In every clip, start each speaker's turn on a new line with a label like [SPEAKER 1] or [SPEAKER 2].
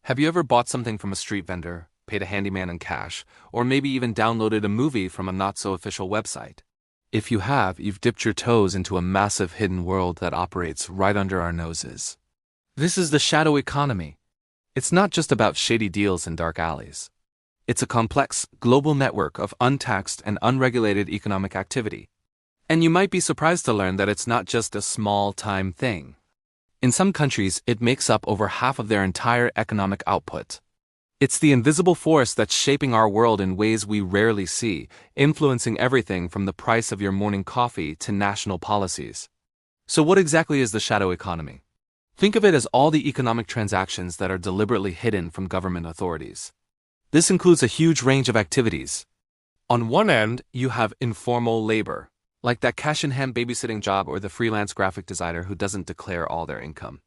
[SPEAKER 1] Have you ever bought something from a street vendor, paid a handyman in cash, or maybe even downloaded a movie from a not-so-official website? If you have, you've dipped your toes into a massive hidden world that operates right under our noses. This is the shadow economy. It's not just about shady deals in dark alleys. It's a complex, global network of untaxed and unregulated economic activity. And you might be surprised to learn that it's not just a small-time thing. In some countries, it makes up over half of their entire economic output. It's the invisible force that's shaping our world in ways we rarely see, influencing everything from the price of your morning coffee to national policies. So what exactly is the shadow economy? Think of it as all the economic transactions that are deliberately hidden from government authorities. This includes a huge range of activities. On one end, you have informal labor, like that cash-in-hand babysitting job or the freelance graphic designer who doesn't declare all their income.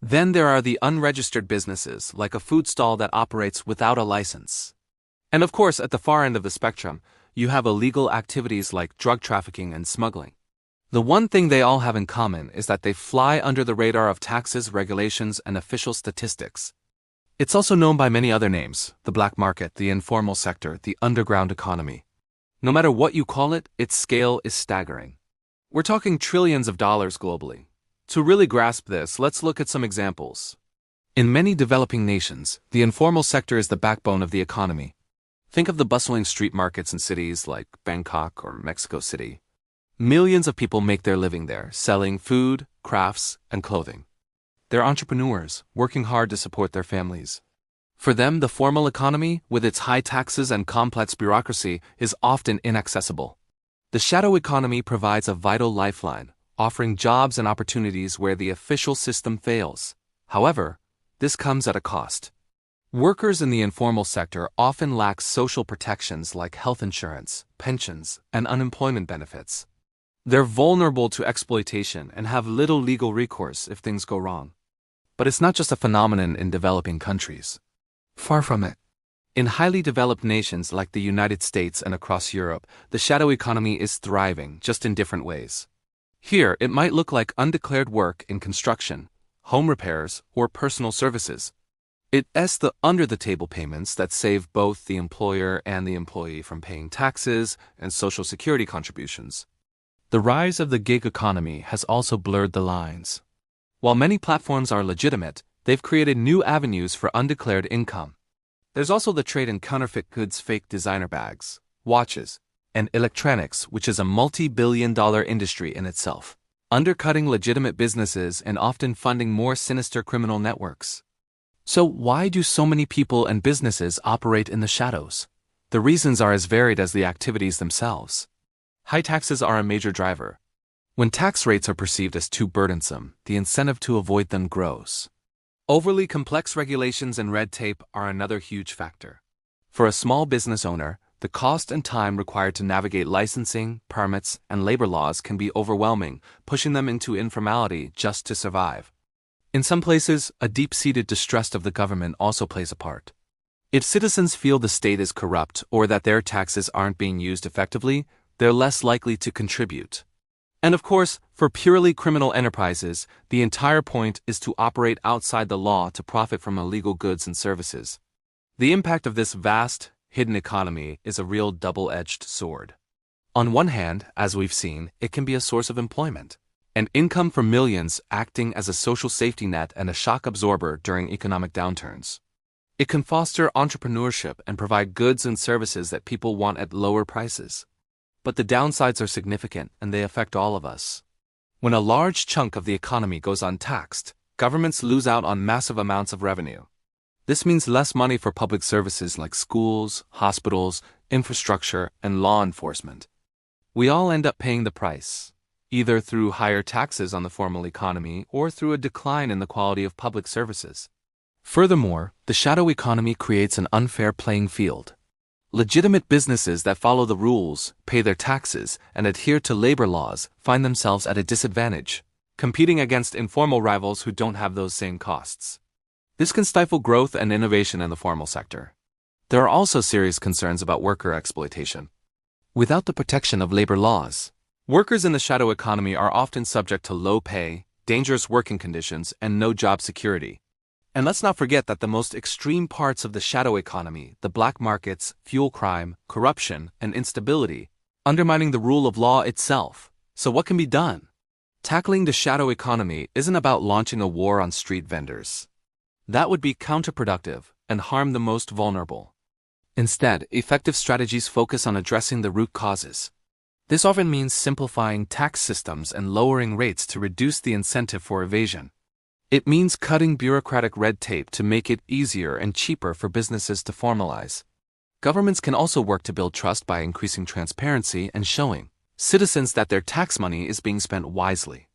[SPEAKER 1] Then there are the unregistered businesses, like a food stall that operates without a license. And of course, at the far end of the spectrum, you have illegal activities like drug trafficking and smuggling. The one thing they all have in common is that they fly under the radar of taxes, regulations, and official statistics. It's also known by many other names: the black market, the informal sector, the underground economy. No matter what you call it, its scale is staggering. We're talking trillions of dollars globally. To really grasp this, let's look at some examples. In many developing nations, the informal sector is the backbone of the economy. Think of the bustling street markets in cities like Bangkok or Mexico City. Millions of people make their living there, selling food, crafts, and clothing. They're entrepreneurs, working hard to support their families. For them, the formal economy, with its high taxes and complex bureaucracy, is often inaccessible. The shadow economy provides a vital lifeline, offering jobs and opportunities where the official system fails. However, this comes at a cost. Workers in the informal sector often lack social protections like health insurance, pensions, and unemployment benefits. They're vulnerable to exploitation and have little legal recourse if things go wrong. But it's not just a phenomenon in developing countries. Far from it. In highly developed nations like the United States and across Europe, the shadow economy is thriving, just in different ways. Here, it might look like undeclared work in construction, home repairs, or personal services. It's the under-the-table payments that save both the employer and the employee from paying taxes and social security contributions. The rise of the gig economy has also blurred the lines. While many platforms are legitimate, they've created new avenues for undeclared income. There's also the trade in counterfeit goods, fake designer bags, watches, and electronics, which is a multi-billion-dollar industry in itself, undercutting legitimate businesses and often funding more sinister criminal networks. So why do so many people and businesses operate in the shadows? The reasons are as varied as the activities themselves. High taxes are a major driver. When tax rates are perceived as too burdensome, the incentive to avoid them grows. Overly complex regulations and red tape are another huge factor. For a small business owner, the cost and time required to navigate licensing, permits, and labor laws can be overwhelming, pushing them into informality just to survive. In some places, a deep-seated distrust of the government also plays a part. If citizens feel the state is corrupt or that their taxes aren't being used effectively, they're less likely to contribute. And of course, for purely criminal enterprises, the entire point is to operate outside the law to profit from illegal goods and services. The impact of this vast, hidden economy is a real double-edged sword. On one hand, as we've seen, it can be a source of employment, and income for millions, acting as a social safety net and a shock absorber during economic downturns. It can foster entrepreneurship and provide goods and services that people want at lower prices. But the downsides are significant, and they affect all of us. When a large chunk of the economy goes untaxed, governments lose out on massive amounts of revenue. This means less money for public services like schools, hospitals, infrastructure, and law enforcement. We all end up paying the price, either through higher taxes on the formal economy or through a decline in the quality of public services. Furthermore, the shadow economy creates an unfair playing field. Legitimate businesses that follow the rules, pay their taxes, and adhere to labor laws find themselves at a disadvantage, competing against informal rivals who don't have those same costs. This can stifle growth and innovation in the formal sector. There are also serious concerns about worker exploitation. Without the protection of labor laws, workers in the shadow economy are often subject to low pay, dangerous working conditions, and no job security. And let's not forget that the most extreme parts of the shadow economy, the black markets, fuel crime, corruption, and instability, undermining the rule of law itself. So what can be done? Tackling the shadow economy isn't about launching a war on street vendors. That would be counterproductive and harm the most vulnerable. Instead, effective strategies focus on addressing the root causes. This often means simplifying tax systems and lowering rates to reduce the incentive for evasion. It means cutting bureaucratic red tape to make it easier and cheaper for businesses to formalize. Governments can also work to build trust by increasing transparency and showing citizens that their tax money is being spent wisely.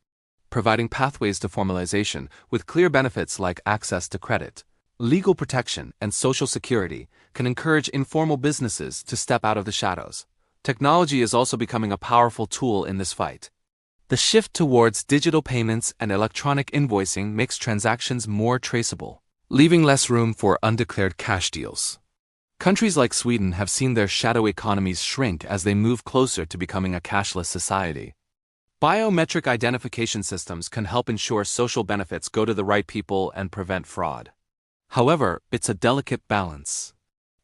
[SPEAKER 1] Providing pathways to formalization with clear benefits like access to credit, legal protection, and social security can encourage informal businesses to step out of the shadows. Technology is also becoming a powerful tool in this fight. The shift towards digital payments and electronic invoicing makes transactions more traceable, leaving less room for undeclared cash deals. Countries like Sweden have seen their shadow economies shrink as they move closer to becoming a cashless society. Biometric identification systems can help ensure social benefits go to the right people and prevent fraud. However, it's a delicate balance.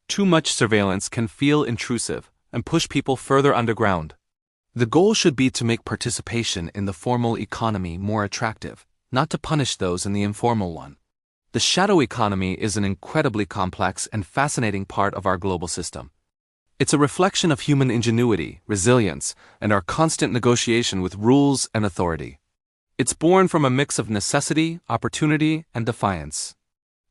[SPEAKER 1] Too much surveillance can feel intrusive and push people further underground. The goal should be to make participation in the formal economy more attractive, not to punish those in the informal one. The shadow economy is an incredibly complex and fascinating part of our global system. It's a reflection of human ingenuity, resilience, and our constant negotiation with rules and authority. It's born from a mix of necessity, opportunity, and defiance.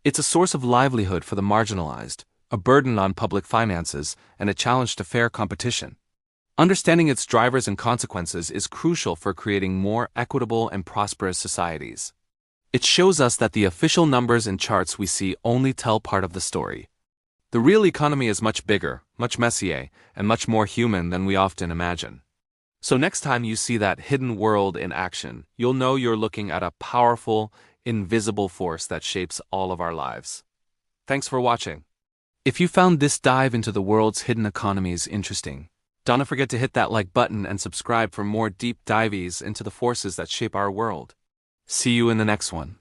[SPEAKER 1] It's a source of livelihood for the marginalized, a burden on public finances, and a challenge to fair competition. Understanding its drivers and consequences is crucial for creating more equitable and prosperous societies. It shows us that the official numbers and charts we see only tell part of the story. The real economy is much bigger, much messier, and much more human than we often imagine. So next time you see that hidden world in action, you'll know you're looking at a powerful, invisible force that shapes all of our lives. Thanks for watching. If you found this dive into the world's hidden economies interesting, don't forget to hit that like button and subscribe for more deep dives into the forces that shape our world. See you in the next one.